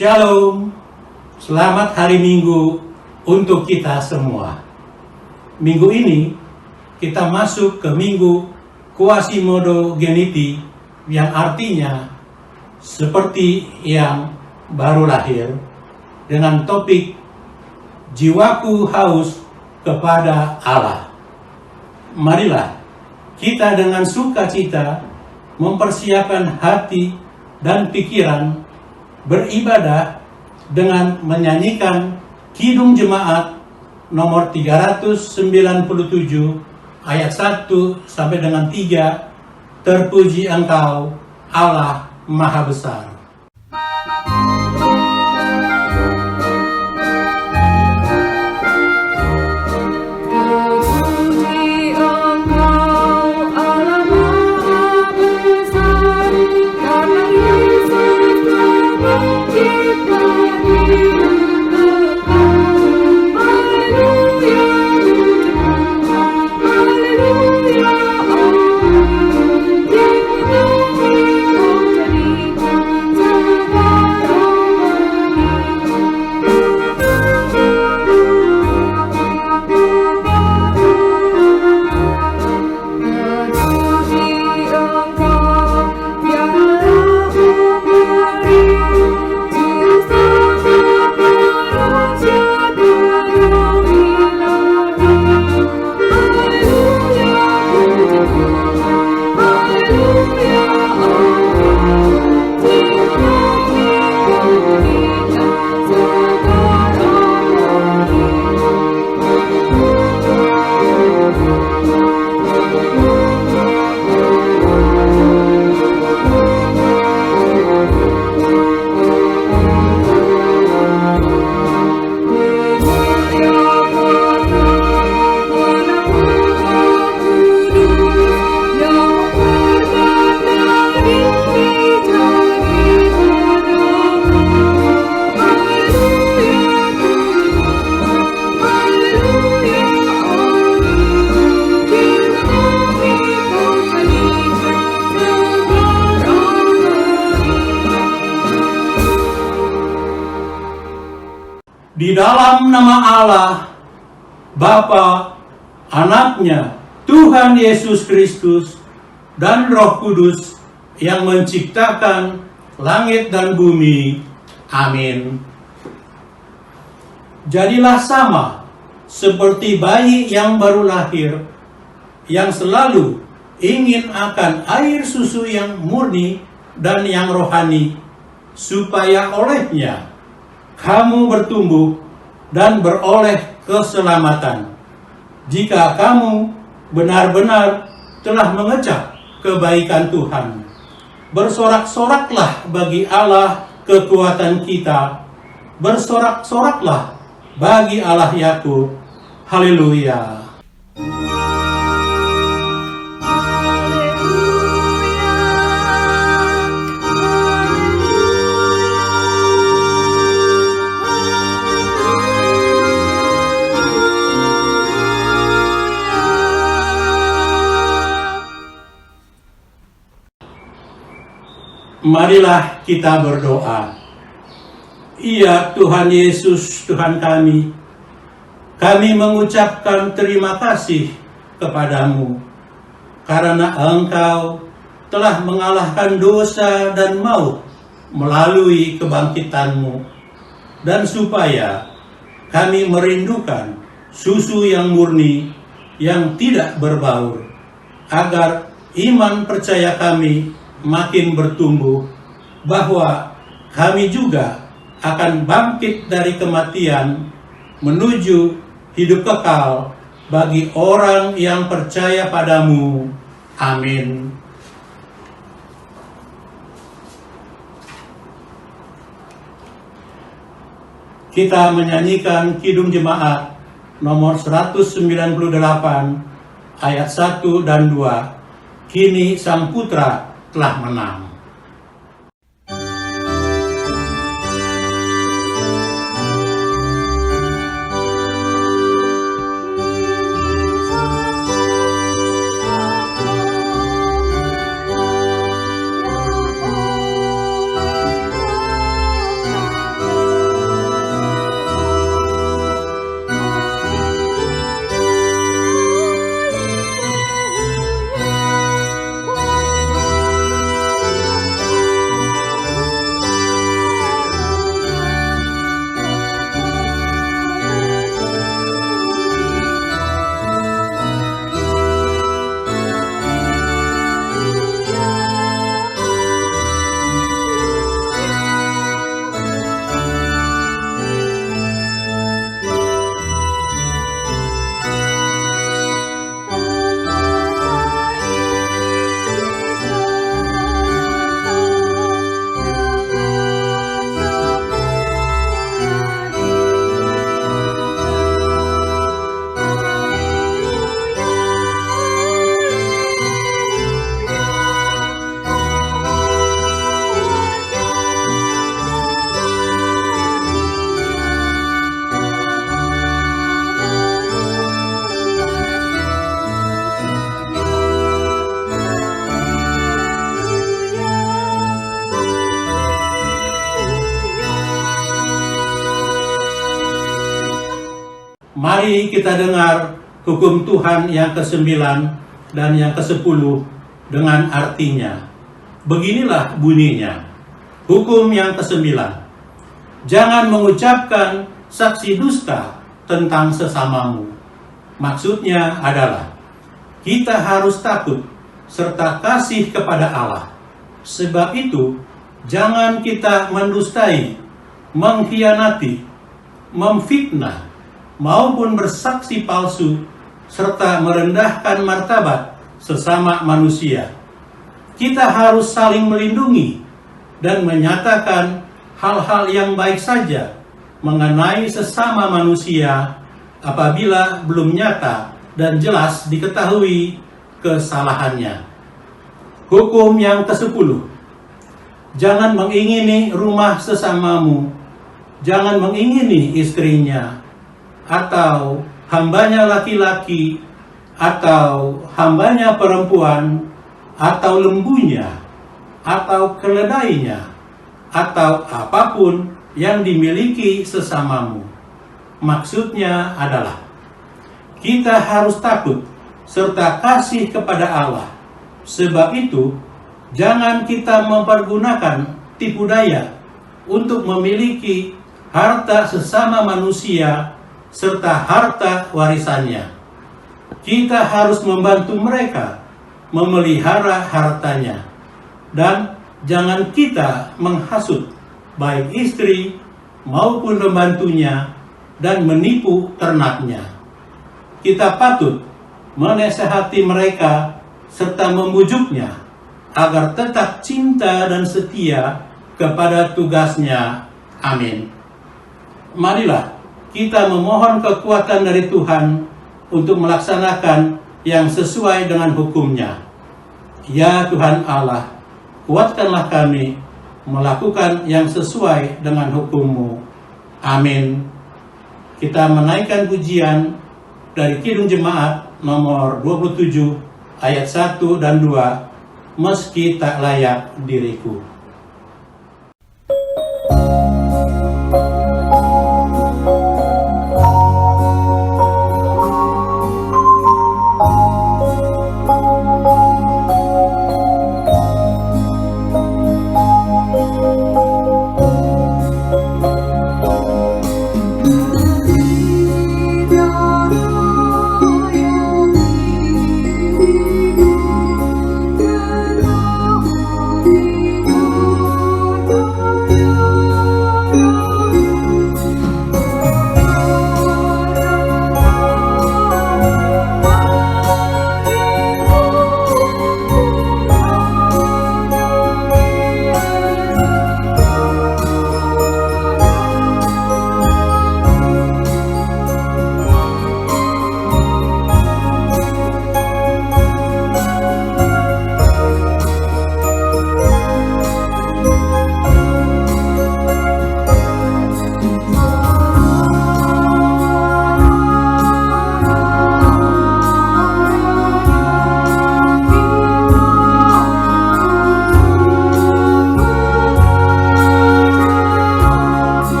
Shalom, selamat hari Minggu untuk kita semua. Minggu ini kita masuk ke Minggu Quasimodo Geniti, yang artinya seperti yang baru lahir, dengan topik jiwaku haus kepada Allah. Marilah kita dengan sukacita mempersiapkan hati dan pikiran beribadah dengan menyanyikan Kidung Jemaat nomor 397 ayat 1 sampai dengan 3, Terpuji Engkau Allah Maha Besar. Di dalam nama Allah, Bapa, Anaknya, Tuhan Yesus Kristus, dan Roh Kudus yang menciptakan langit dan bumi. Amin. Jadilah sama seperti bayi yang baru lahir, yang selalu ingin akan air susu yang murni dan yang rohani, supaya olehnya kamu bertumbuh dan beroleh keselamatan, jika kamu benar-benar telah mengecap kebaikan Tuhan. Bersorak-soraklah bagi Allah kekuatan kita, bersorak-soraklah bagi Allah Yakub. Haleluya. Marilah kita berdoa. Ya Tuhan Yesus, Tuhan kami mengucapkan terima kasih kepadamu, karena Engkau telah mengalahkan dosa dan maut melalui kebangkitan-Mu, dan supaya kami merindukan susu yang murni, yang tidak berbaur, agar iman percaya kami makin bertumbuh, bahwa kami juga akan bangkit dari kematian menuju hidup kekal bagi orang yang percaya padamu. Amin. Kita menyanyikan Kidung Jemaat nomor 198 ayat 1 dan 2. Kini Sang Putra telah menang. Mari kita dengar hukum Tuhan yang ke-9 dan yang ke-10 dengan artinya. Beginilah bunyinya. Hukum yang ke-9. Jangan mengucapkan saksi dusta tentang sesamamu. Maksudnya adalah kita harus takut serta kasih kepada Allah. Sebab itu, jangan kita mendustai, mengkhianati, memfitnah, maupun bersaksi palsu, serta merendahkan martabat sesama manusia. Kita harus saling melindungi dan menyatakan hal-hal yang baik saja mengenai sesama manusia apabila belum nyata dan jelas diketahui kesalahannya. Hukum yang ke-10. Jangan mengingini rumah sesamamu, jangan mengingini istrinya, atau hambanya laki-laki, atau hambanya perempuan, atau lembunya, atau keledainya, atau apapun yang dimiliki sesamamu. Maksudnya adalah kita harus takut serta kasih kepada Allah. Sebab itu, jangan kita mempergunakan tipu daya untuk memiliki harta sesama manusia serta harta warisannya. Kita harus membantu mereka memelihara hartanya. Dan jangan kita menghasut baik istri maupun pembantunya dan menipu ternaknya. Kita patut menasehati mereka serta membujuknya agar tetap cinta dan setia kepada tugasnya. Amin. Marilah kita memohon kekuatan dari Tuhan untuk melaksanakan yang sesuai dengan hukum-Nya. Ya Tuhan Allah, kuatkanlah kami melakukan yang sesuai dengan hukum-Mu. Amin. Kita menaikkan pujian dari Kidung Jemaat nomor 27 ayat 1 dan 2, meski tak layak diriku.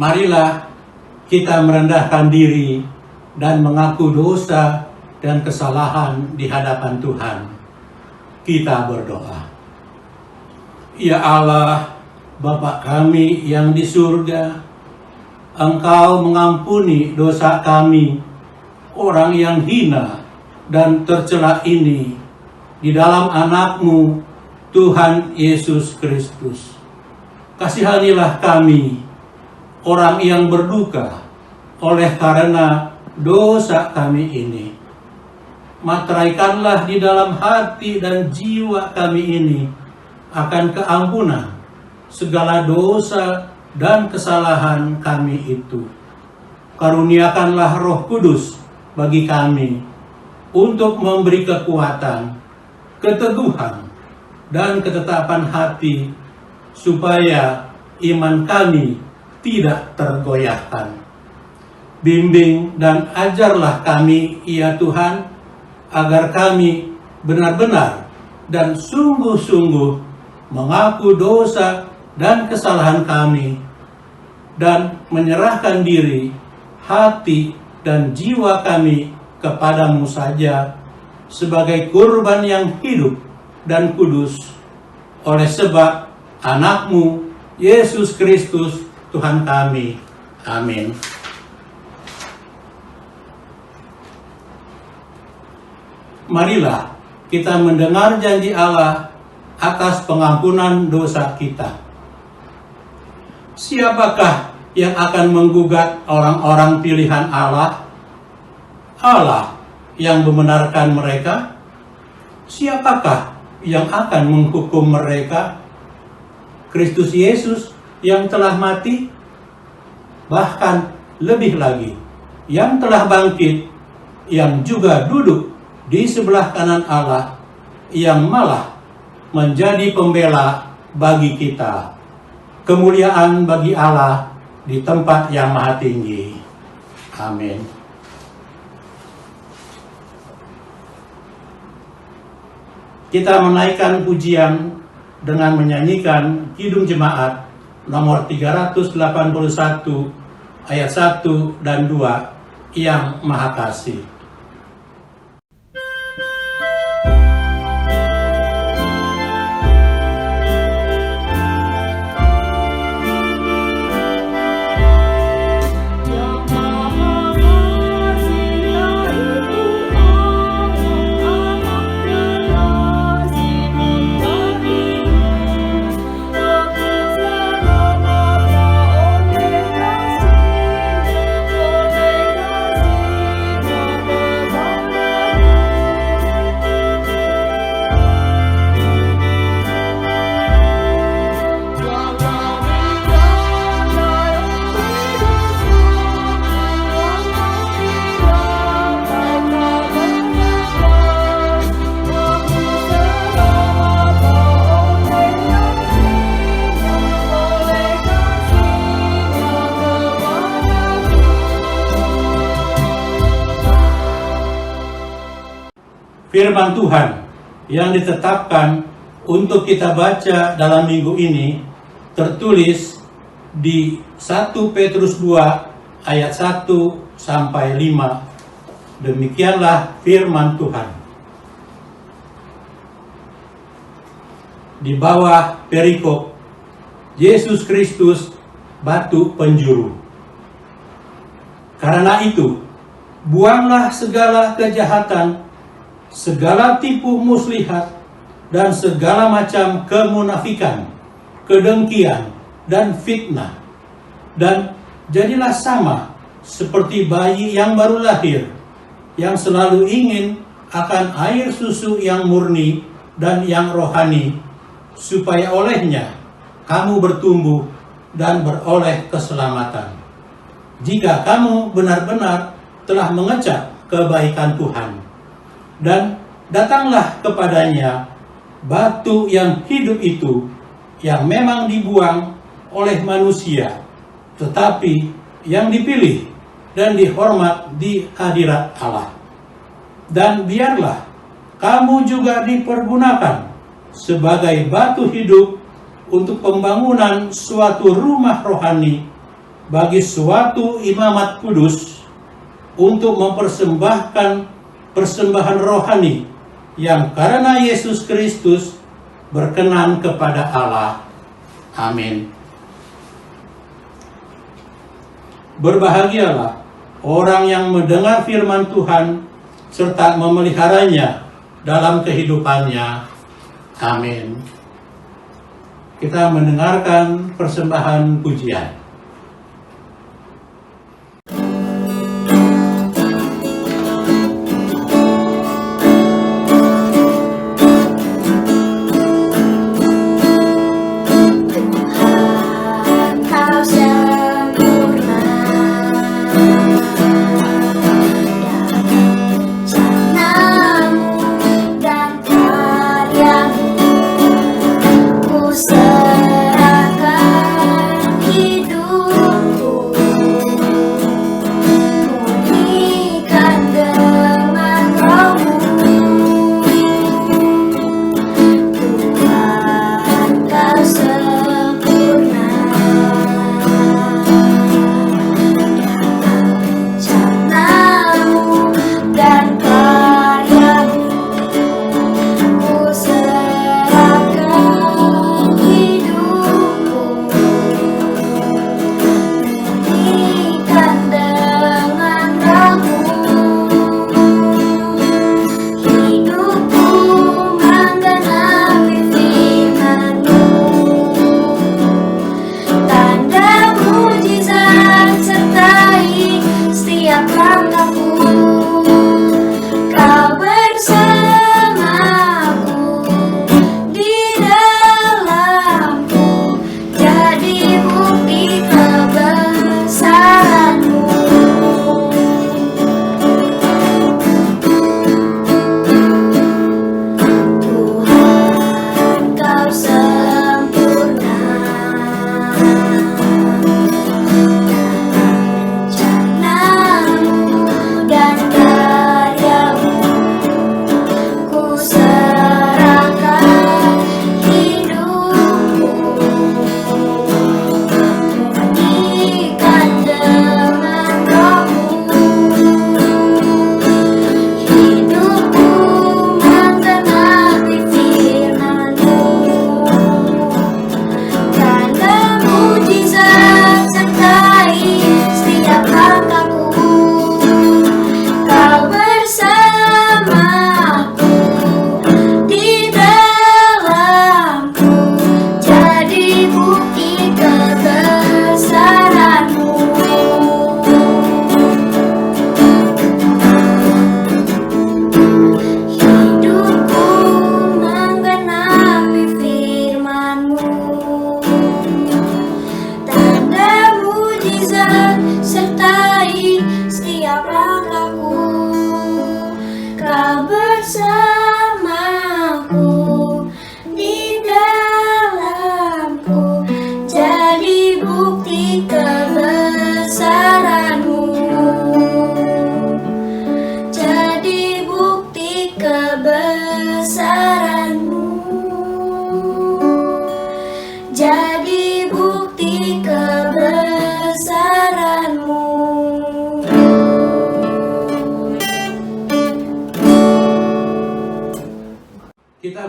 Marilah kita merendahkan diri dan mengaku dosa dan kesalahan di hadapan Tuhan. Kita berdoa. Ya Allah, Bapa kami yang di surga, Engkau mengampuni dosa kami, orang yang hina dan tercela ini, di dalam anak-Mu, Tuhan Yesus Kristus. Kasihanilah kami, orang yang berduka oleh karena dosa kami ini. Materaikanlah di dalam hati dan jiwa kami ini akan keampunan segala dosa dan kesalahan kami itu. Karuniakanlah Roh Kudus bagi kami untuk memberi kekuatan, keteguhan, dan ketetapan hati, supaya iman kami tidak tergoyahkan. Bimbing dan ajarlah kami, ya Tuhan, agar kami benar-benar dan sungguh-sungguh mengaku dosa dan kesalahan kami, dan menyerahkan diri, hati, dan jiwa kami kepadamu saja sebagai kurban yang hidup dan kudus, oleh sebab Anakmu, Yesus Kristus, Tuhan kami. Amin. Marilah kita mendengar janji Allah atas pengampunan dosa kita. Siapakah yang akan menggugat orang-orang pilihan Allah? Allah yang membenarkan mereka? Siapakah yang akan menghukum mereka? Kristus Yesus yang telah mati? Bahkan lebih lagi, yang telah bangkit, yang juga duduk di sebelah kanan Allah, yang malah menjadi pembela bagi kita. Kemuliaan bagi Allah di tempat yang maha tinggi. Amin. Kita menaikkan pujian dengan menyanyikan Kidung Jemaat nomor 381 ayat 1 dan 2, Yang Maha Kasih. Firman Tuhan yang ditetapkan untuk kita baca dalam minggu ini tertulis di 1 Petrus 2 ayat 1 sampai 5. Demikianlah firman Tuhan. Di bawah perikop Yesus Kristus batu penjuru. Karena itu, buanglah segala kejahatan, segala tipu muslihat, dan segala macam kemunafikan, kedengkian, dan fitnah. Dan jadilah sama seperti bayi yang baru lahir, yang selalu ingin akan air susu yang murni dan yang rohani, supaya olehnya kamu bertumbuh dan beroleh keselamatan. Jika kamu benar-benar telah mengecap kebaikan Tuhan, dan datanglah kepadanya batu yang hidup itu, yang memang dibuang oleh manusia, tetapi yang dipilih dan dihormat di hadirat Allah. Dan biarlah kamu juga dipergunakan sebagai batu hidup untuk pembangunan suatu rumah rohani bagi suatu imamat kudus, untuk mempersembahkan persembahan rohani yang karena Yesus Kristus berkenan kepada Allah. Amin. Berbahagialah orang yang mendengar firman Tuhan serta memeliharanya dalam kehidupannya. Amin. Kita mendengarkan persembahan pujian. Serahkan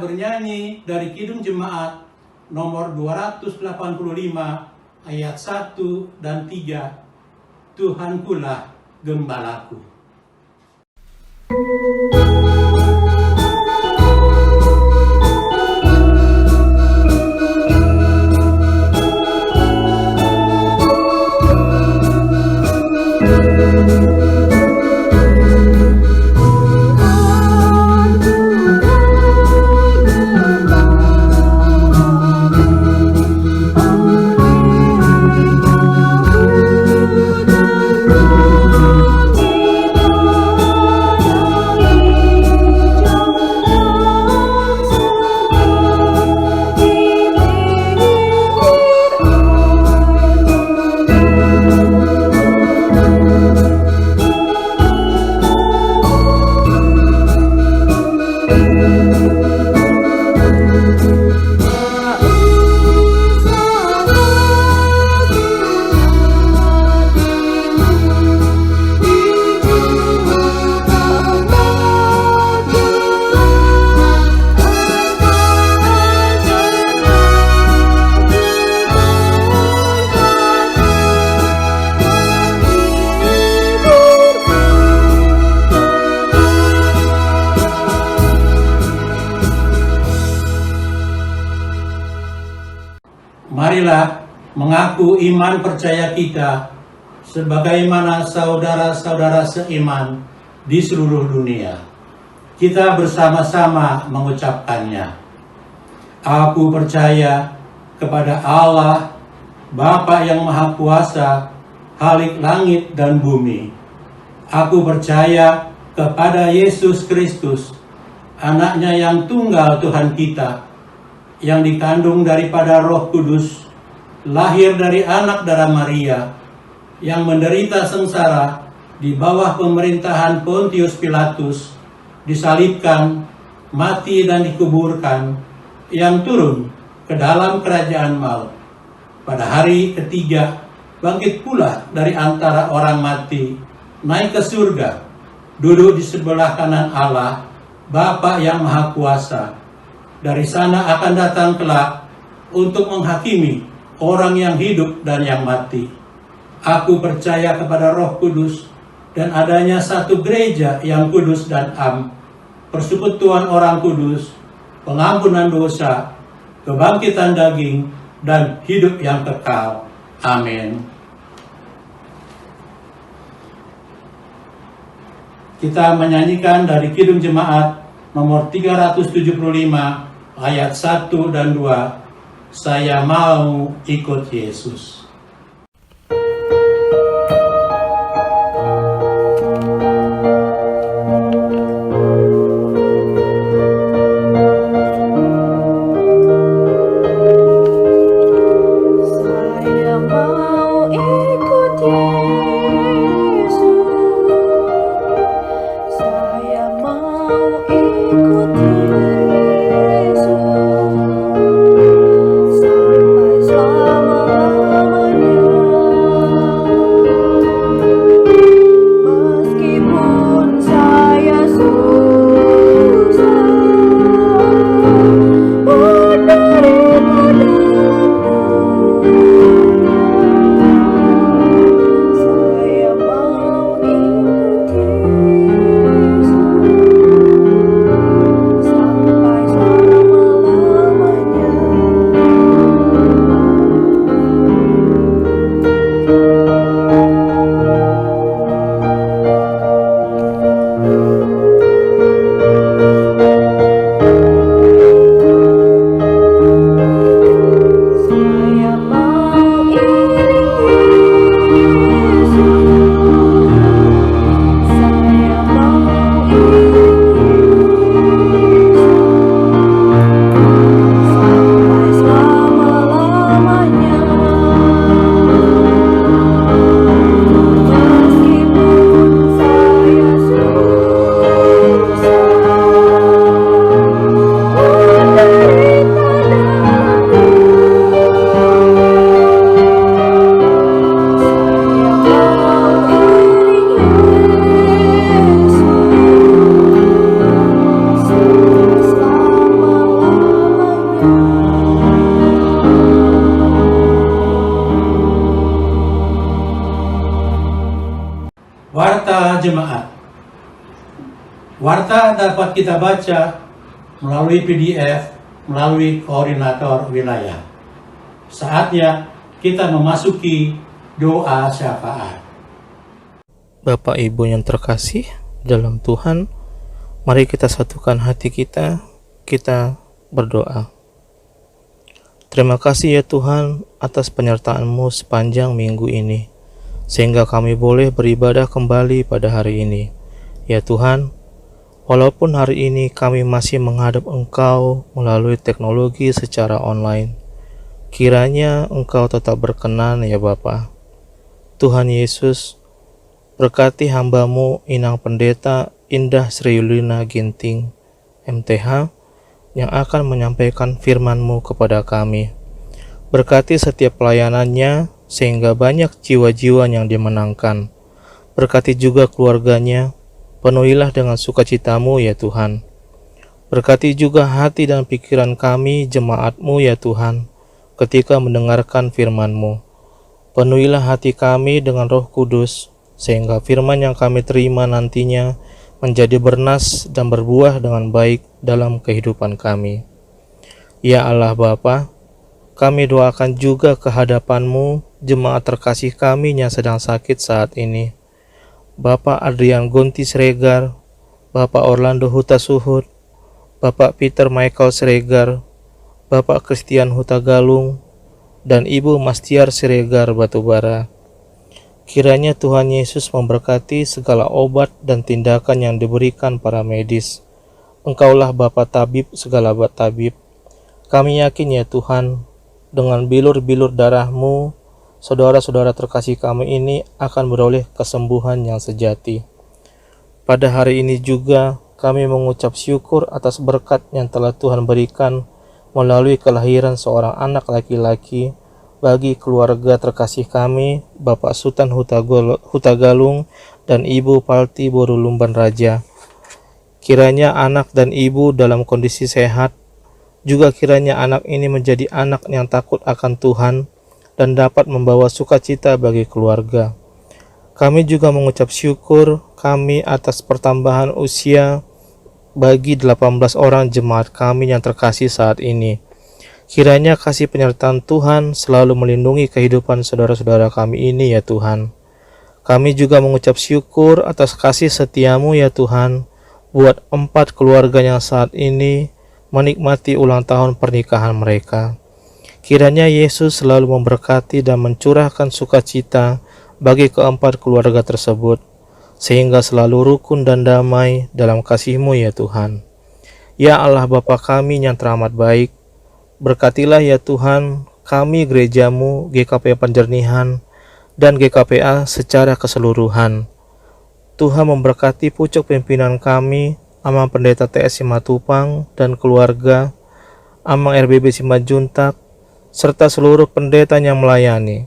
bernyanyi dari Kidung Jemaat nomor 285 ayat 1 dan 3. Tuhankulah gembalaku. Marilah mengaku iman percaya kita sebagaimana saudara-saudara seiman di seluruh dunia. Kita bersama-sama mengucapkannya. Aku percaya kepada Allah, Bapa yang Maha Kuasa, Khalik langit dan bumi. Aku percaya kepada Yesus Kristus, Anaknya yang tunggal Tuhan kita, yang dikandung daripada Roh Kudus, lahir dari anak darah Maria, yang menderita sengsara di bawah pemerintahan Pontius Pilatus, disalibkan, mati dan dikuburkan, yang turun ke dalam kerajaan maut. Pada hari ketiga, bangkit pula dari antara orang mati, naik ke surga, duduk di sebelah kanan Allah, Bapa yang Maha Kuasa. Dari sana akan datang kelak untuk menghakimi orang yang hidup dan yang mati. Aku percaya kepada Roh Kudus dan adanya satu gereja yang kudus dan am, persekutuan orang kudus, pengampunan dosa, kebangkitan daging, dan hidup yang kekal. Amin. Kita menyanyikan dari Kidung Jemaat nomor 375 ayat 1 dan 2. Saya mau ikut Yesus. Sampai selama-lamanya. Warta Jemaat. Warta dapat kita baca melalui PDF, melalui koordinator wilayah. Saatnya kita memasuki doa syafaat. Bapak Ibu yang terkasih dalam Tuhan, mari kita satukan hati kita berdoa. Terima kasih ya Tuhan atas penyertaan-Mu sepanjang minggu ini, sehingga kami boleh beribadah kembali pada hari ini. Ya Tuhan, walaupun hari ini kami masih menghadap Engkau melalui teknologi secara online, kiranya Engkau tetap berkenan ya Bapa. Tuhan Yesus, berkati hamba-Mu Inang Pendeta Indah Sri Yulina Ginting, MTH, yang akan menyampaikan firman-Mu kepada kami. Berkati setiap pelayanannya, sehingga banyak jiwa-jiwa yang dimenangkan. Berkati juga keluarganya, penuhilah dengan sukacita-Mu ya Tuhan. Berkati juga hati dan pikiran kami, jemaat-Mu ya Tuhan, ketika mendengarkan firman-Mu. Penuhilah hati kami dengan Roh Kudus, sehingga firman yang kami terima nantinya menjadi bernas dan berbuah dengan baik dalam kehidupan kami. Ya Allah Bapa, kami doakan juga kehadapan-Mu jemaat terkasih kami yang sedang sakit saat ini. Bapak Adrian Gonti Sregar, Bapak Orlando Huta Suhud, Bapak Peter Michael Sregar, Bapak Christian Huta Galung, dan Ibu Mastiar Sregar Batubara. Kiranya Tuhan Yesus memberkati segala obat dan tindakan yang diberikan para medis. Engkaulah Bapa Tabib segala tabib. Kami yakin ya Tuhan, dengan bilur-bilur darah-Mu, saudara-saudara terkasih kami ini akan beroleh kesembuhan yang sejati. Pada hari ini juga kami mengucap syukur atas berkat yang telah Tuhan berikan melalui kelahiran seorang anak laki-laki bagi keluarga terkasih kami, Bapak Sultan Huta Galung dan Ibu Palti Borulumban Raja. Kiranya anak dan ibu dalam kondisi sehat, juga kiranya anak ini menjadi anak yang takut akan Tuhan dan dapat membawa sukacita bagi keluarga. Kami juga mengucap syukur kami atas pertambahan usia bagi 18 orang jemaat kami yang terkasih saat ini. Kiranya kasih penyertaan Tuhan selalu melindungi kehidupan saudara-saudara kami ini ya Tuhan. Kami juga mengucap syukur atas kasih setia-Mu ya Tuhan buat 4 keluarga yang saat ini menikmati ulang tahun pernikahan mereka. Kiranya Yesus selalu memberkati dan mencurahkan sukacita bagi keempat keluarga tersebut, sehingga selalu rukun dan damai dalam kasih-Mu ya Tuhan. Ya Allah Bapa kami yang teramat baik, berkatilah ya Tuhan kami gereja-Mu, GKP Penjernihan, dan GKPA secara keseluruhan. Tuhan memberkati pucuk pimpinan kami, Amang Pendeta TS Simatupang dan keluarga, Amang RBB Simajuntak, serta seluruh pendeta yang melayani.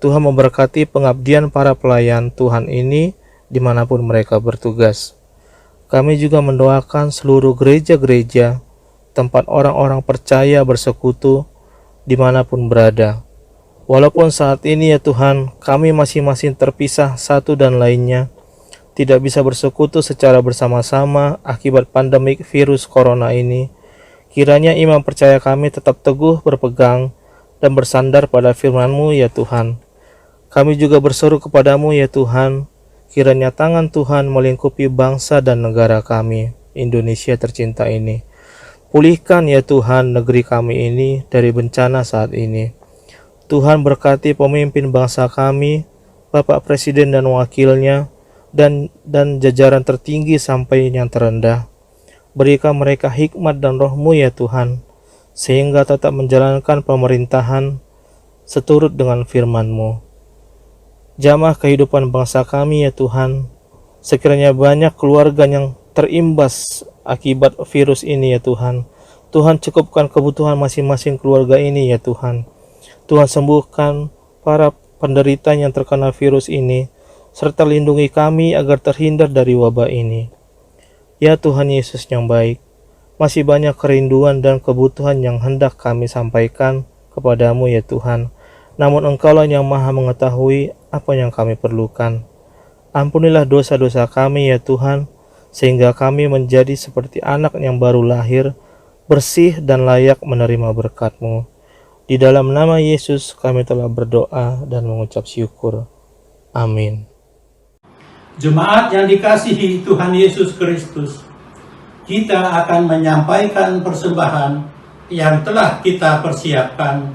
Tuhan memberkati pengabdian para pelayan Tuhan ini dimanapun mereka bertugas. Kami juga mendoakan seluruh gereja-gereja, tempat orang-orang percaya bersekutu dimanapun berada. Walaupun saat ini ya Tuhan, kami masing-masing terpisah satu dan lainnya, tidak bisa bersekutu secara bersama-sama akibat pandemik virus corona ini, kiranya iman percaya kami tetap teguh berpegang dan bersandar pada firman-Mu ya Tuhan. Kami juga berseru kepadamu ya Tuhan, kiranya tangan Tuhan melingkupi bangsa dan negara kami, Indonesia tercinta ini. Pulihkan ya Tuhan negeri kami ini dari bencana saat ini. Tuhan berkati pemimpin bangsa kami, Bapak Presiden dan wakilnya, dan jajaran tertinggi sampai yang terendah. Berikan mereka hikmat dan roh-Mu ya Tuhan, sehingga tetap menjalankan pemerintahan seturut dengan firman-Mu. Jamah kehidupan bangsa kami ya Tuhan, sekiranya banyak keluarga yang terimbas akibat virus ini ya Tuhan. Tuhan cukupkan kebutuhan masing-masing keluarga ini ya Tuhan. Tuhan sembuhkan para penderita yang terkena virus ini, serta lindungi kami agar terhindar dari wabah ini. Ya Tuhan Yesus yang baik, masih banyak kerinduan dan kebutuhan yang hendak kami sampaikan kepadamu ya Tuhan. Namun Engkaulah yang maha mengetahui apa yang kami perlukan. Ampunilah dosa-dosa kami ya Tuhan, sehingga kami menjadi seperti anak yang baru lahir, bersih dan layak menerima berkat-Mu. Di dalam nama Yesus kami telah berdoa dan mengucap syukur. Amin. Jemaat yang dikasihi Tuhan Yesus Kristus, kita akan menyampaikan persembahan yang telah kita persiapkan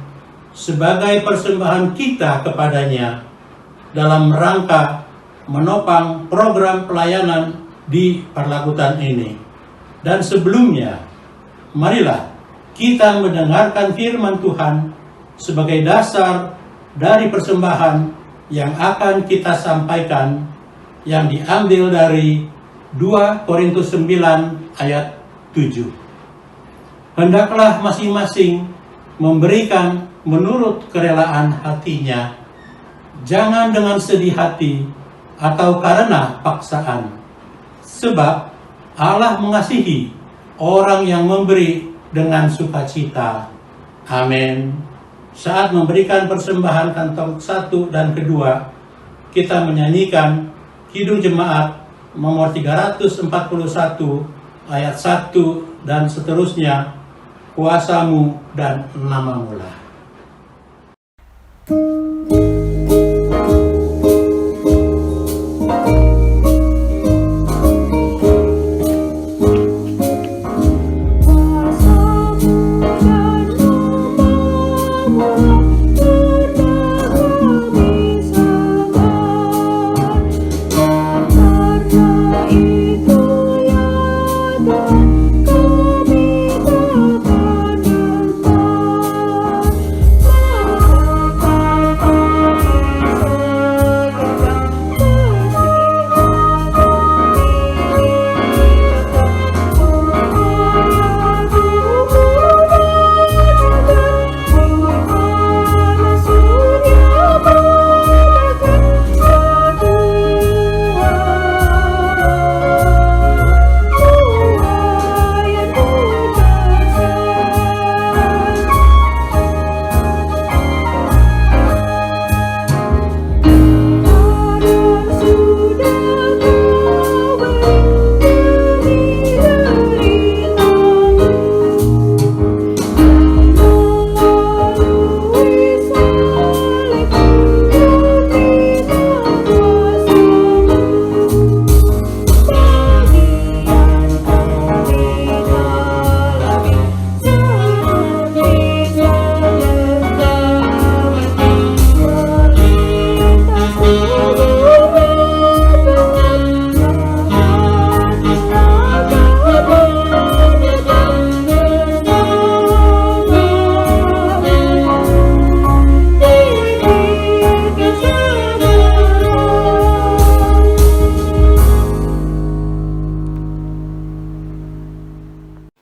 sebagai persembahan kita kepadanya dalam rangka menopang program pelayanan di Parlakutan ini. Dan sebelumnya, marilah kita mendengarkan firman Tuhan sebagai dasar dari persembahan yang akan kita sampaikan, yang diambil dari 2 Korintus 9 ayat 7. Hendaklah masing-masing memberikan menurut kerelaan hatinya, jangan dengan sedih hati atau karena paksaan. Sebab Allah mengasihi orang yang memberi dengan sukacita. Amin. Saat memberikan persembahan kantong 1 dan kedua, kita menyanyikan Kidung Jemaat nomor 341 ayat 1 dan seterusnya, kuasamu dan namamu lah.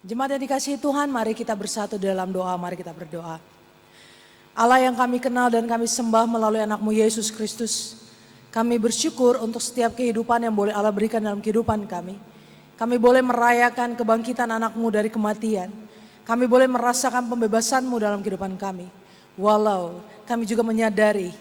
Jemaat yang dikasihi Tuhan, mari kita bersatu dalam doa, mari kita berdoa. Allah yang kami kenal dan kami sembah melalui anak-Mu Yesus Kristus, kami bersyukur untuk setiap kehidupan yang boleh Allah berikan dalam kehidupan kami. Kami boleh merayakan kebangkitan anak-Mu dari kematian. Kami boleh merasakan pembebasan-Mu dalam kehidupan kami. Walau kami juga menyadari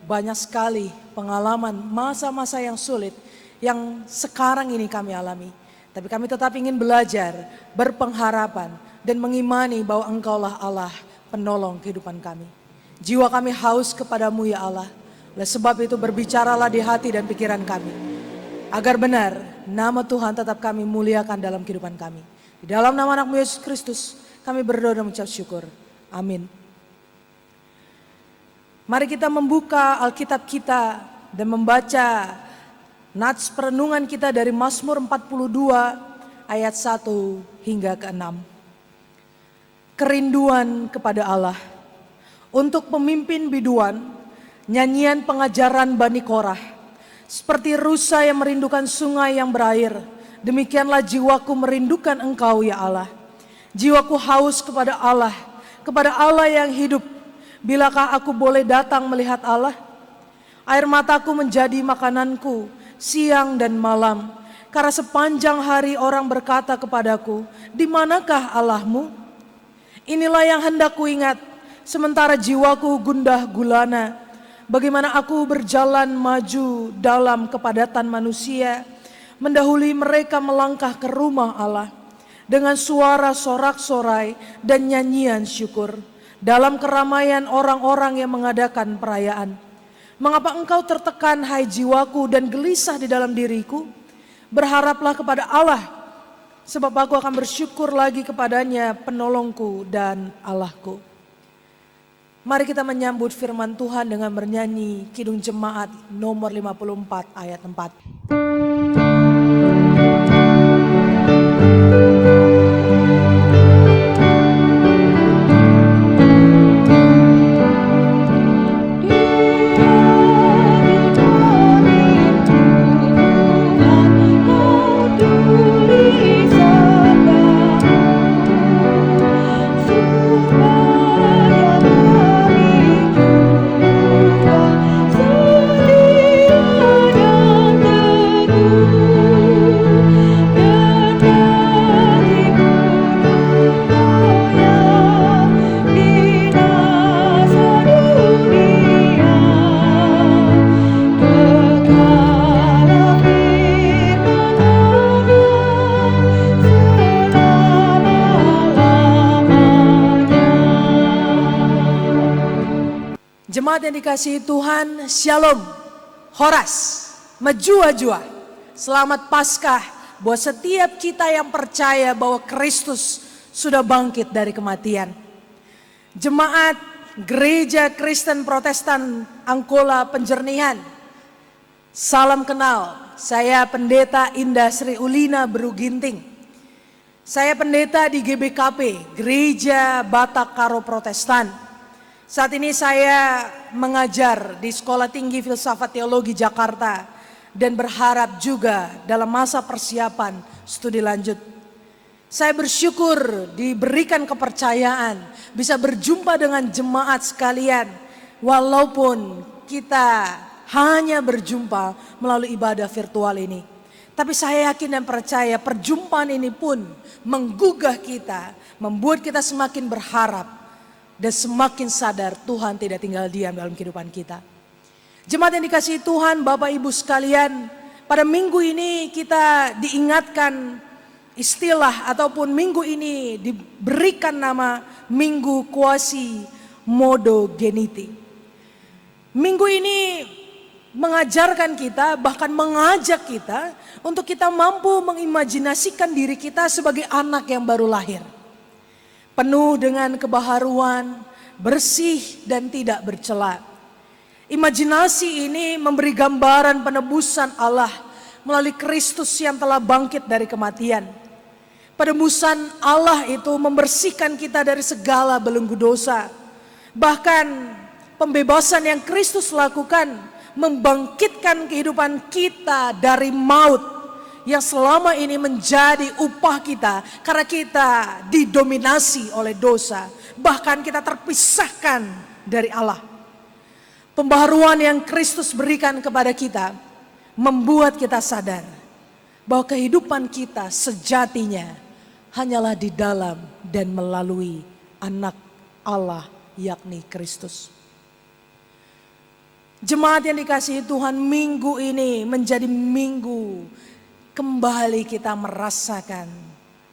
banyak sekali pengalaman masa-masa yang sulit yang sekarang ini kami alami. Tapi kami tetap ingin belajar, berpengharapan, dan mengimani bahwa Engkaulah Allah penolong kehidupan kami. Jiwa kami haus kepadamu ya Allah. Oleh sebab itu berbicaralah di hati dan pikiran kami. Agar benar nama Tuhan tetap kami muliakan dalam kehidupan kami. Di dalam nama anak-Mu Yesus Kristus kami berdoa dan mengucap syukur. Amin. Mari kita membuka Alkitab kita dan membaca nats perenungan kita dari Mazmur 42 ayat 1 hingga ke-6. Kerinduan kepada Allah. Untuk pemimpin biduan, nyanyian pengajaran Bani Korah. Seperti rusa yang merindukan sungai yang berair, demikianlah jiwaku merindukan Engkau ya Allah. Jiwaku haus kepada Allah yang hidup. Bilakah aku boleh datang melihat Allah? Air mataku menjadi makananku siang dan malam, karena sepanjang hari orang berkata kepadaku, di manakah Allahmu? Inilah yang hendak kuingat, sementara jiwaku gundah gulana. bagaimana aku berjalan maju dalam kepadatan manusia, mendahului mereka melangkah ke rumah Allah dengan suara sorak-sorai dan nyanyian syukur dalam keramaian orang-orang yang mengadakan perayaan. Mengapa engkau tertekan, hai jiwaku, dan gelisah di dalam diriku? Berharaplah kepada Allah, sebab aku akan bersyukur lagi kepadanya, penolongku dan Allahku. Mari kita menyambut firman Tuhan dengan bernyanyi Kidung Jemaat nomor 54 ayat 4. Jemaat yang dikasihi Tuhan, Shalom, Horas, Majua-jua, Selamat Paskah buat setiap kita yang percaya bahwa Kristus sudah bangkit dari kematian. Jemaat Gereja Kristen Protestan Angkola Penjernihan, salam kenal, saya Pendeta Indah Sri Ulina Beruginting. Saya pendeta di GBKP, Gereja Batak Karo Protestan. Saat ini saya mengajar di Sekolah Tinggi Filsafat Teologi Jakarta dan berharap juga dalam masa persiapan studi lanjut. Saya bersyukur diberikan kepercayaan bisa berjumpa dengan jemaat sekalian walaupun kita hanya berjumpa melalui ibadah virtual ini. Tapi saya yakin dan percaya perjumpaan ini pun menggugah kita, membuat kita semakin berharap dan semakin sadar Tuhan tidak tinggal diam dalam kehidupan kita. Jemaat yang dikasihi Tuhan, Bapak Ibu sekalian, pada minggu ini kita diingatkan istilah ataupun minggu ini diberikan nama Minggu Quasi-Modogeniti. Minggu ini mengajarkan kita, bahkan mengajak kita untuk kita mampu mengimajinasikan diri kita sebagai anak yang baru lahir. Penuh dengan kebaharuan, bersih dan tidak bercela. Imajinasi ini memberi gambaran penebusan Allah melalui Kristus yang telah bangkit dari kematian. Penebusan Allah itu membersihkan kita dari segala belenggu dosa. Bahkan pembebasan yang Kristus lakukan membangkitkan kehidupan kita dari maut yang selama ini menjadi upah kita karena kita didominasi oleh dosa. Bahkan kita terpisahkan dari Allah. Pembaharuan yang Kristus berikan kepada kita membuat kita sadar bahwa kehidupan kita sejatinya hanyalah di dalam dan melalui anak Allah yakni Kristus. Jemaat yang dikasihi Tuhan, minggu ini menjadi minggu kembali kita merasakan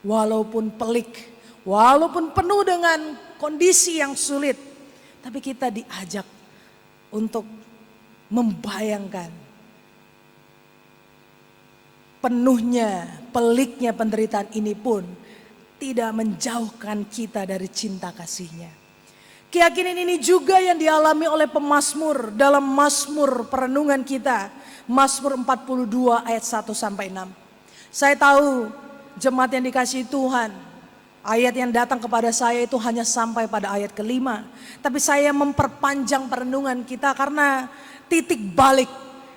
walaupun pelik, walaupun penuh dengan kondisi yang sulit, tapi kita diajak untuk membayangkan penuhnya, peliknya penderitaan ini pun tidak menjauhkan kita dari cinta kasih-Nya. Keyakinan ini juga yang dialami oleh pemazmur dalam Mazmur perenungan kita. Mazmur 42 ayat 1 sampai 6. Saya tahu jemaat yang dikasihi Tuhan, ayat yang datang kepada saya itu hanya sampai pada ayat kelima. Tapi saya memperpanjang perenungan kita karena titik balik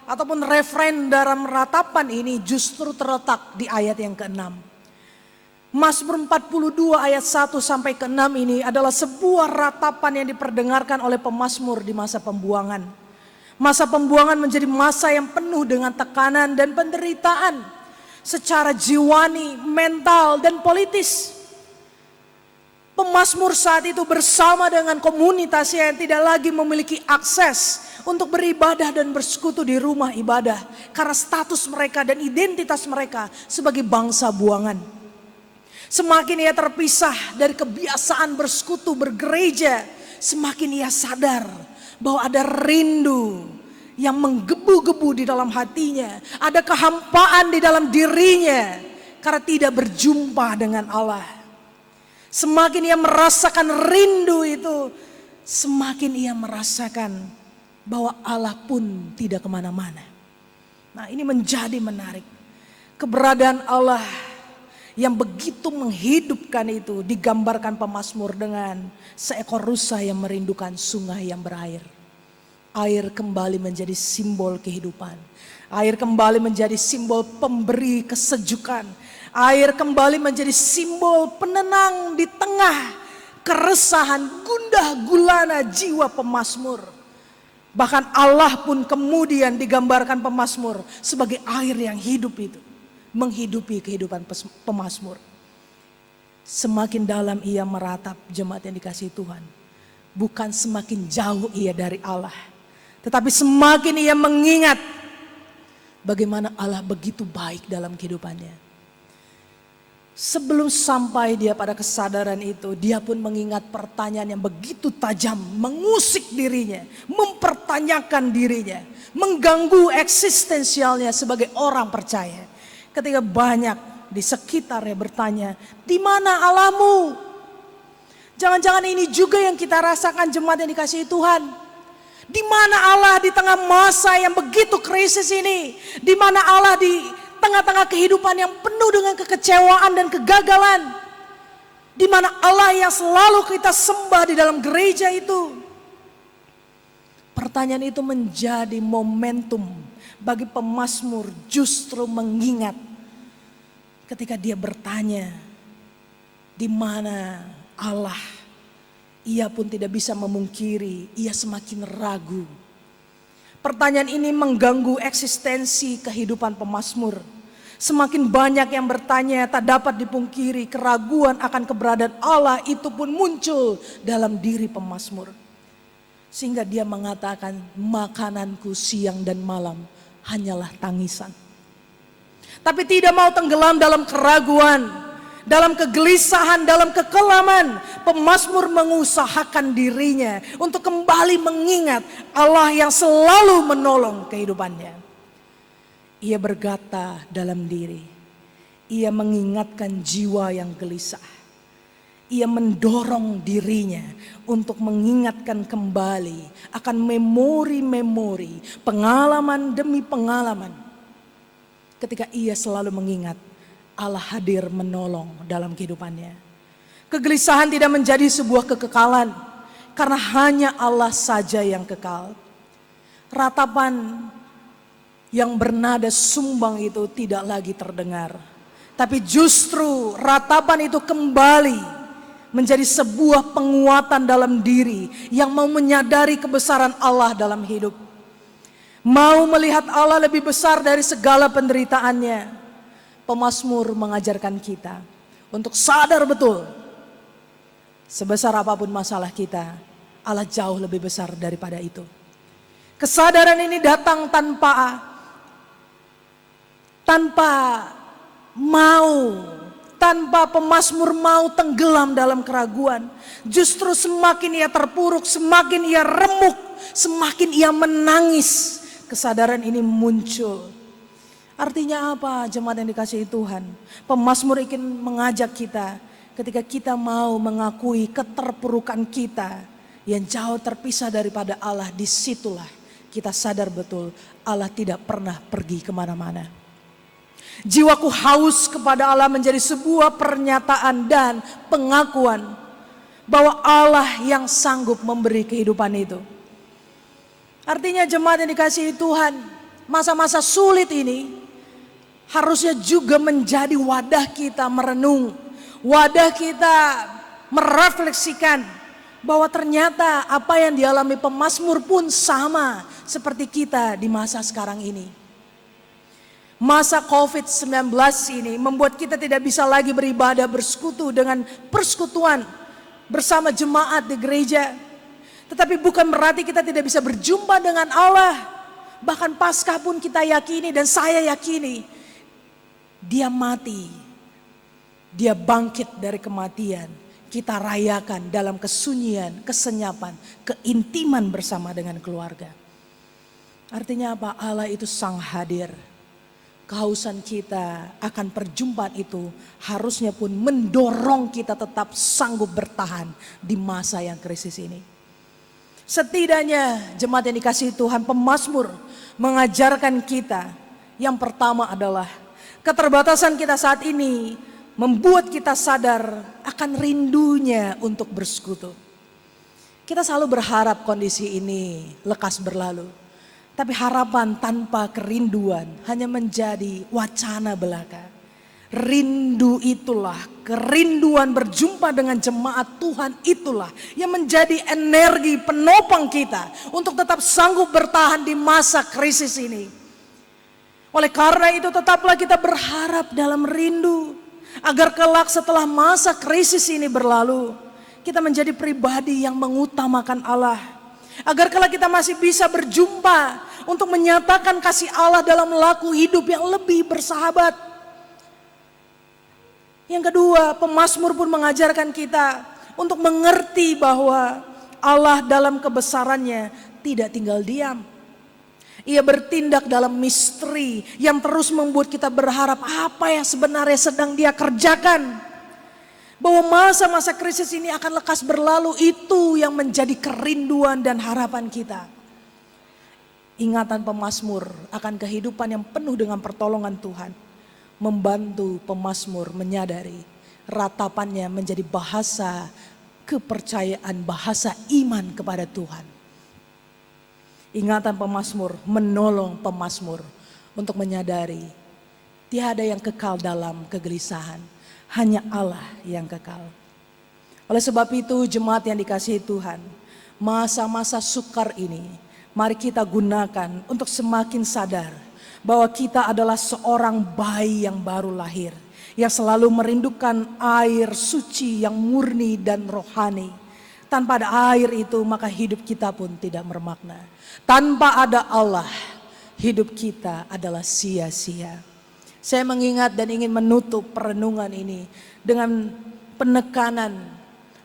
ataupun referen dalam ratapan ini justru terletak di ayat yang ke-6. Mazmur 42 ayat 1 sampai ke-6 ini adalah sebuah ratapan yang diperdengarkan oleh pemazmur di masa pembuangan. Masa pembuangan menjadi masa yang penuh dengan tekanan dan penderitaan secara jiwani, mental dan politis. Pemazmur saat itu bersama dengan komunitasnya yang tidak lagi memiliki akses untuk beribadah dan bersekutu di rumah ibadah. Karena status mereka dan identitas mereka sebagai bangsa buangan. Semakin ia terpisah dari kebiasaan bersekutu bergereja, semakin ia sadar bahwa ada rindu yang menggebu-gebu di dalam hatinya. Ada kehampaan di dalam dirinya karena tidak berjumpa dengan Allah. Semakin ia merasakan rindu itu, semakin ia merasakan bahwa Allah pun tidak kemana-mana. Nah, ini menjadi menarik. Keberadaan Allah yang begitu menghidupkan itu digambarkan pemazmur dengan seekor rusa yang merindukan sungai yang berair. Air kembali menjadi simbol kehidupan. Air kembali menjadi simbol pemberi kesejukan. Air kembali menjadi simbol penenang di tengah keresahan gundah gulana jiwa pemazmur. Bahkan Allah pun kemudian digambarkan pemazmur sebagai air yang hidup itu. Menghidupi kehidupan pemazmur. Semakin dalam ia meratap, jemaat yang dikasihi Tuhan. Bukan semakin jauh ia dari Allah. Tetapi semakin ia mengingat bagaimana Allah begitu baik dalam kehidupannya. Sebelum sampai dia pada kesadaran itu, dia pun mengingat pertanyaan yang begitu tajam, mengusik dirinya, mempertanyakan dirinya, mengganggu eksistensialnya sebagai orang percaya. Ketika banyak di sekitarnya bertanya, di mana Allahmu? Jangan-jangan ini juga yang kita rasakan, jemaat yang dikasihi Tuhan. Di mana Allah di tengah masa yang begitu krisis ini? Di mana Allah di tengah-tengah kehidupan yang penuh dengan kekecewaan dan kegagalan? Di mana Allah yang selalu kita sembah di dalam gereja itu? Pertanyaan itu menjadi momentum bagi pemazmur justru mengingat ketika dia bertanya, di mana Allah? Ia pun tidak bisa memungkiri, ia semakin ragu. Pertanyaan ini mengganggu eksistensi kehidupan pemazmur. Semakin banyak yang bertanya, tak dapat dipungkiri keraguan akan keberadaan Allah itu pun muncul dalam diri pemazmur. Sehingga dia mengatakan, makananku siang dan malam hanyalah tangisan. Tapi tidak mau tenggelam dalam keraguan, dalam kegelisahan, dalam kekelaman. Pemazmur mengusahakan dirinya untuk kembali mengingat Allah yang selalu menolong kehidupannya. Ia berkata dalam diri, ia mengingatkan jiwa yang gelisah. Ia mendorong dirinya untuk mengingatkan kembali akan memori-memori, pengalaman demi pengalaman. Ketika ia selalu mengingat Allah hadir menolong dalam kehidupannya. Kegelisahan tidak menjadi sebuah kekekalan, karena hanya Allah saja yang kekal. Ratapan yang bernada sumbang itu tidak lagi terdengar. Tapi justru ratapan itu kembali menjadi sebuah penguatan dalam diri yang mau menyadari kebesaran Allah dalam hidup. Mau melihat Allah lebih besar dari segala penderitaannya. Pemazmur mengajarkan kita untuk sadar betul, sebesar apapun masalah kita, Allah jauh lebih besar daripada itu. Kesadaran ini datang tanpa pemazmur mau tenggelam dalam keraguan. Justru semakin ia terpuruk, semakin ia remuk, semakin ia menangis. Kesadaran ini muncul. Artinya apa, jemaat yang dikasihi Tuhan? Pemazmur ingin mengajak kita, ketika kita mau mengakui keterpurukan kita yang jauh terpisah daripada Allah, disitulah kita sadar betul Allah tidak pernah pergi kemana-mana. Jiwaku haus kepada Allah menjadi sebuah pernyataan dan pengakuan bahwa Allah yang sanggup memberi kehidupan itu. Artinya jemaat yang dikasihi Tuhan, masa-masa sulit ini harusnya juga menjadi wadah kita merenung, wadah kita merefleksikan bahwa ternyata apa yang dialami pemazmur pun sama seperti kita di masa sekarang ini. Masa COVID-19 ini membuat kita tidak bisa lagi beribadah bersekutu dengan persekutuan bersama jemaat di gereja. Tetapi bukan berarti kita tidak bisa berjumpa dengan Allah. Bahkan Paskah pun kita yakini dan saya yakini. Dia mati. Dia bangkit dari kematian. Kita rayakan dalam kesunyian, kesenyapan, keintiman bersama dengan keluarga. Artinya apa? Allah itu sang hadir. Kehausan kita akan perjumpaan itu harusnya pun mendorong kita tetap sanggup bertahan di masa yang krisis ini. Setidaknya jemaat yang dikasihi Tuhan, pemazmur mengajarkan kita. Yang pertama adalah keterbatasan kita saat ini membuat kita sadar akan rindunya untuk bersekutu. Kita selalu berharap kondisi ini lekas berlalu. Tapi harapan tanpa kerinduan hanya menjadi wacana belaka. Rindu itulah, kerinduan berjumpa dengan jemaat Tuhan itulah yang menjadi energi penopang kita untuk tetap sanggup bertahan di masa krisis ini. Oleh karena itu tetaplah kita berharap dalam rindu agar kelak setelah masa krisis ini berlalu, kita menjadi pribadi yang mengutamakan Allah. Agar kalau kita masih bisa berjumpa untuk menyatakan kasih Allah dalam laku hidup yang lebih bersahabat. Yang kedua, pemazmur pun mengajarkan kita untuk mengerti bahwa Allah dalam kebesarannya tidak tinggal diam. Ia bertindak dalam misteri yang terus membuat kita berharap apa yang sebenarnya sedang Dia kerjakan. Bahwa masa-masa krisis ini akan lekas berlalu, itu yang menjadi kerinduan dan harapan kita. Ingatan pemazmur akan kehidupan yang penuh dengan pertolongan Tuhan membantu pemazmur menyadari ratapannya menjadi bahasa kepercayaan, bahasa iman kepada Tuhan. Ingatan pemazmur menolong pemazmur untuk menyadari tiada yang kekal dalam kegelisahan. Hanya Allah yang kekal. Oleh sebab itu jemaat yang dikasihi Tuhan, masa-masa sukar ini mari kita gunakan untuk semakin sadar bahwa kita adalah seorang bayi yang baru lahir, yang selalu merindukan air suci yang murni dan rohani. Tanpa ada air itu maka hidup kita pun tidak bermakna. Tanpa ada Allah, hidup kita adalah sia-sia. Saya mengingat dan ingin menutup perenungan ini dengan penekanan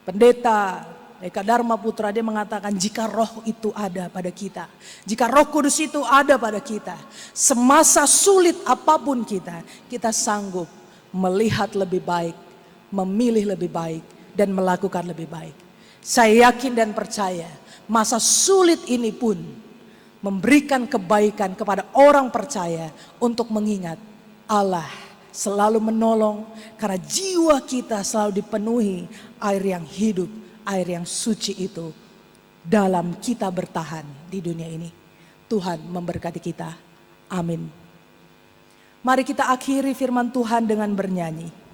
pendeta Eka Dharma Putra. Dia mengatakan jika roh itu ada pada kita, jika roh kudus itu ada pada kita, semasa sulit apapun kita sanggup melihat lebih baik, memilih lebih baik, dan melakukan lebih baik. Saya yakin dan percaya masa sulit ini pun memberikan kebaikan kepada orang percaya untuk mengingat Allah selalu menolong karena jiwa kita selalu dipenuhi air yang hidup, air yang suci itu dalam kita bertahan di dunia ini. Tuhan memberkati kita. Amin. Mari kita akhiri firman Tuhan dengan bernyanyi.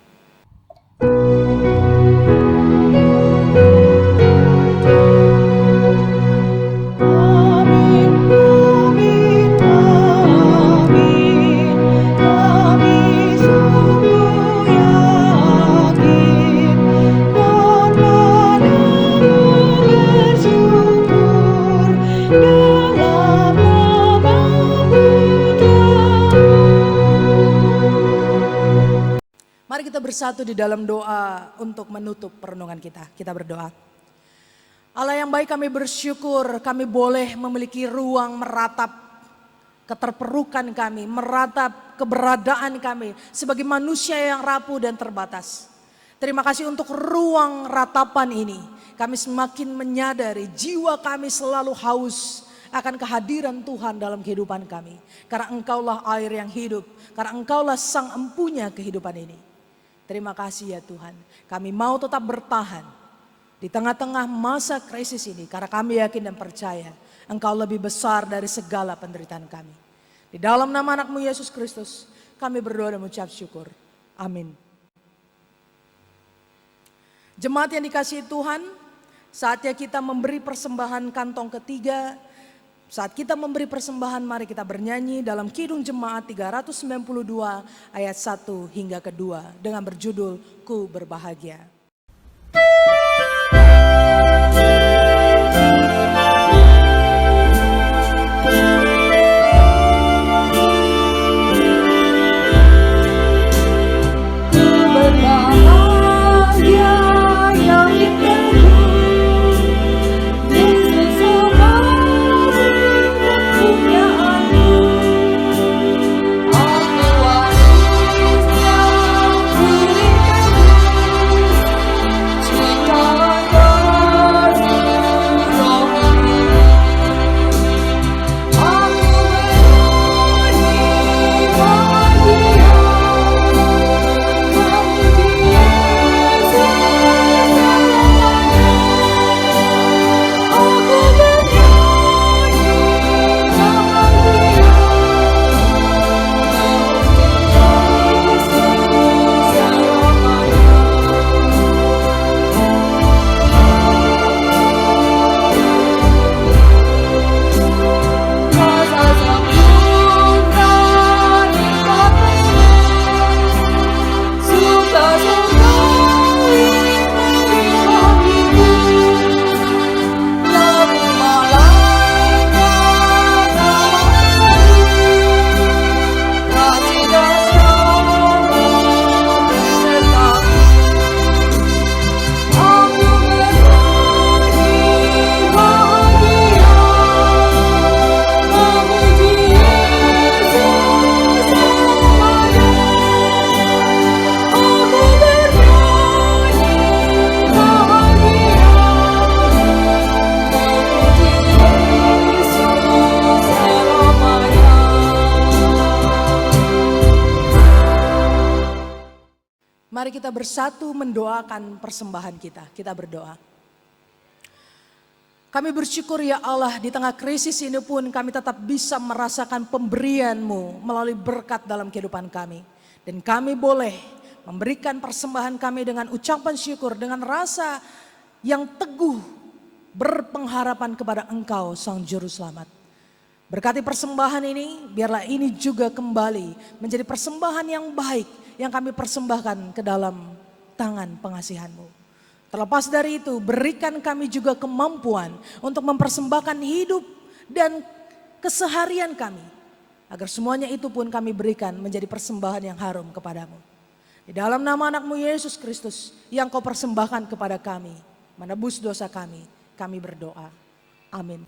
Mari kita bersatu di dalam doa untuk menutup perenungan kita. Kita berdoa. Allah yang baik, kami bersyukur kami boleh memiliki ruang meratap keterpurukan kami, meratap keberadaan kami sebagai manusia yang rapuh dan terbatas. Terima kasih untuk ruang ratapan ini. Kami semakin menyadari jiwa kami selalu haus akan kehadiran Tuhan dalam kehidupan kami. Karena Engkaulah air yang hidup, karena Engkaulah sang empunya kehidupan ini. Terima kasih ya Tuhan, kami mau tetap bertahan di tengah-tengah masa krisis ini. Karena kami yakin dan percaya Engkau lebih besar dari segala penderitaan kami. Di dalam nama anak-Mu Yesus Kristus kami berdoa dan mengucap syukur. Amin. Jemaat yang dikasihi Tuhan, saatnya kita memberi persembahan kantong ketiga. Saat kita memberi persembahan, mari kita bernyanyi dalam Kidung Jemaat 392 ayat 1 hingga ke 2 dengan berjudul Ku Berbahagia. Mari kita bersatu mendoakan persembahan kita. Kita berdoa. Kami bersyukur ya Allah, di tengah krisis ini pun kami tetap bisa merasakan pemberian-Mu melalui berkat dalam kehidupan kami. Dan kami boleh memberikan persembahan kami dengan ucapan syukur, dengan rasa yang teguh, berpengharapan kepada Engkau Sang Juru Selamat. Berkati persembahan ini, biarlah ini juga kembali menjadi persembahan yang baik yang kami persembahkan ke dalam tangan pengasihan-Mu. Terlepas dari itu, berikan kami juga kemampuan untuk mempersembahkan hidup dan keseharian kami. Agar semuanya itu pun kami berikan menjadi persembahan yang harum kepadamu. Di dalam nama anak-Mu Yesus Kristus yang Kau persembahkan kepada kami, menebus dosa kami berdoa. Amin.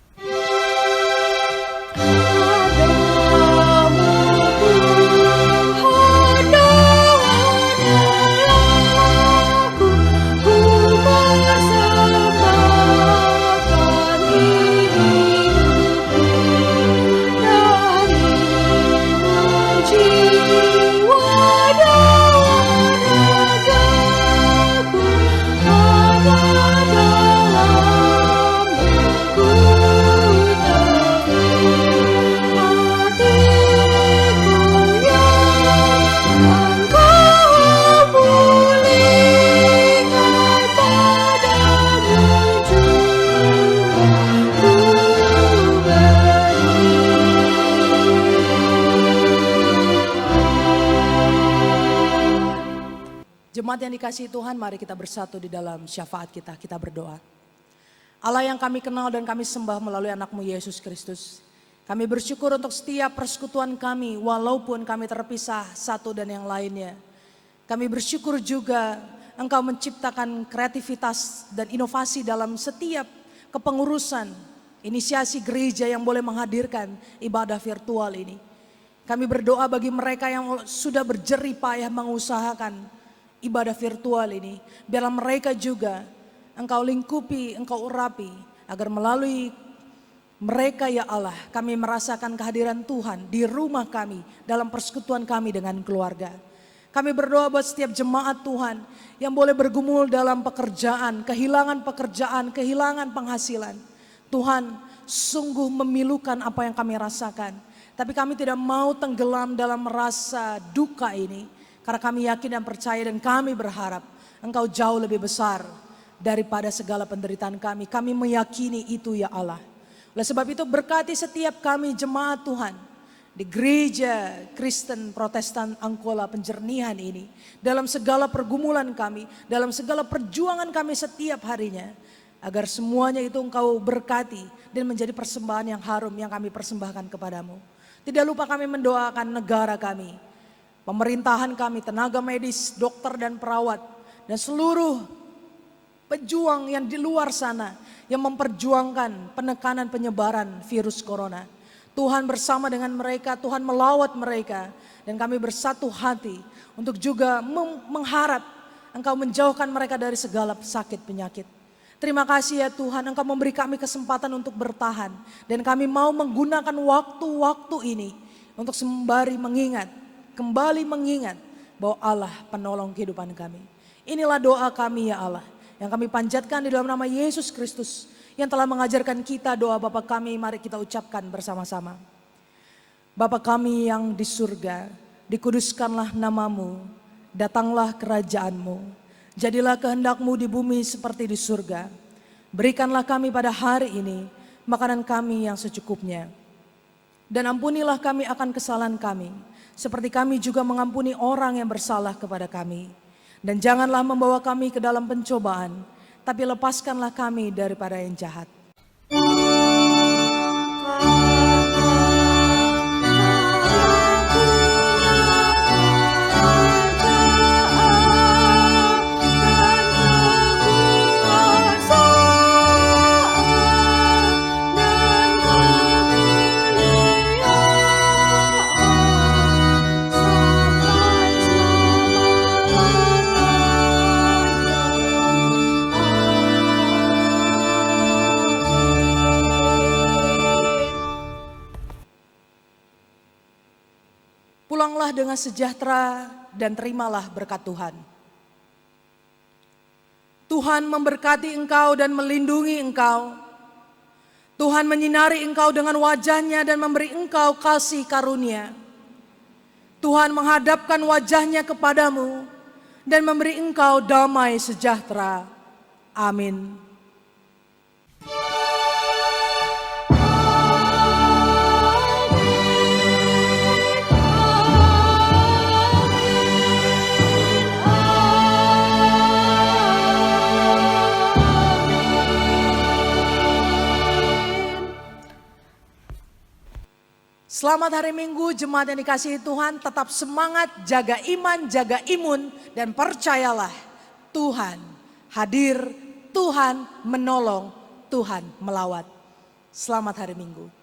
Jemaat yang dikasihi Tuhan, mari kita bersatu di dalam syafaat kita, kita berdoa. Allah yang kami kenal dan kami sembah melalui anak-Mu Yesus Kristus. Kami bersyukur untuk setiap persekutuan kami, walaupun kami terpisah satu dan yang lainnya. Kami bersyukur juga Engkau menciptakan kreativitas dan inovasi dalam setiap kepengurusan, inisiasi gereja yang boleh menghadirkan ibadah virtual ini. Kami berdoa bagi mereka yang sudah berjerih payah mengusahakan ibadah virtual ini, biarlah mereka juga Engkau lingkupi, Engkau urapi, agar melalui mereka ya Allah, kami merasakan kehadiran Tuhan di rumah kami, dalam persekutuan kami dengan keluarga. Kami berdoa buat setiap jemaat Tuhan yang boleh bergumul dalam pekerjaan, kehilangan penghasilan. Tuhan, sungguh memilukan apa yang kami rasakan, tapi kami tidak mau tenggelam dalam rasa duka ini. Karena kami yakin dan percaya dan kami berharap Engkau jauh lebih besar daripada segala penderitaan kami. Kami meyakini itu ya Allah. Oleh sebab itu berkati setiap kami jemaat Tuhan di gereja Kristen Protestan Angkola Penjernihan ini. Dalam segala pergumulan kami, dalam segala perjuangan kami setiap harinya. Agar semuanya itu Engkau berkati dan menjadi persembahan yang harum yang kami persembahkan kepadamu. Tidak lupa kami mendoakan negara kami, pemerintahan kami, tenaga medis, dokter dan perawat, dan seluruh pejuang yang di luar sana yang memperjuangkan penekanan penyebaran virus corona. Tuhan bersama dengan mereka, Tuhan melawat mereka, dan kami bersatu hati untuk juga mengharap Engkau menjauhkan mereka dari segala sakit penyakit. Terima kasih ya Tuhan, Engkau memberi kami kesempatan untuk bertahan, dan kami mau menggunakan waktu-waktu ini untuk sembari kembali mengingat bahwa Allah penolong kehidupan kami. Inilah doa kami ya Allah, yang kami panjatkan di dalam nama Yesus Kristus yang telah mengajarkan kita doa Bapa kami. Mari kita ucapkan bersama-sama. Bapa kami yang di surga, dikuduskanlah nama-Mu, datanglah kerajaan-Mu, jadilah kehendak-Mu di bumi seperti di surga. Berikanlah kami pada hari ini makanan kami yang secukupnya, dan ampunilah kami akan kesalahan kami, seperti kami juga mengampuni orang yang bersalah kepada kami. Dan janganlah membawa kami ke dalam pencobaan, tapi lepaskanlah kami daripada yang jahat. Pulanglah dengan sejahtera dan terimalah berkat Tuhan. Tuhan memberkati engkau dan melindungi engkau. Tuhan menyinari engkau dengan wajah-Nya dan memberi engkau kasih karunia. Tuhan menghadapkan wajah-Nya kepadamu dan memberi engkau damai sejahtera. Amin. Selamat hari Minggu, jemaat yang dikasihi Tuhan, tetap semangat, jaga iman, jaga imun, dan percayalah Tuhan hadir, Tuhan menolong, Tuhan melawat. Selamat hari Minggu.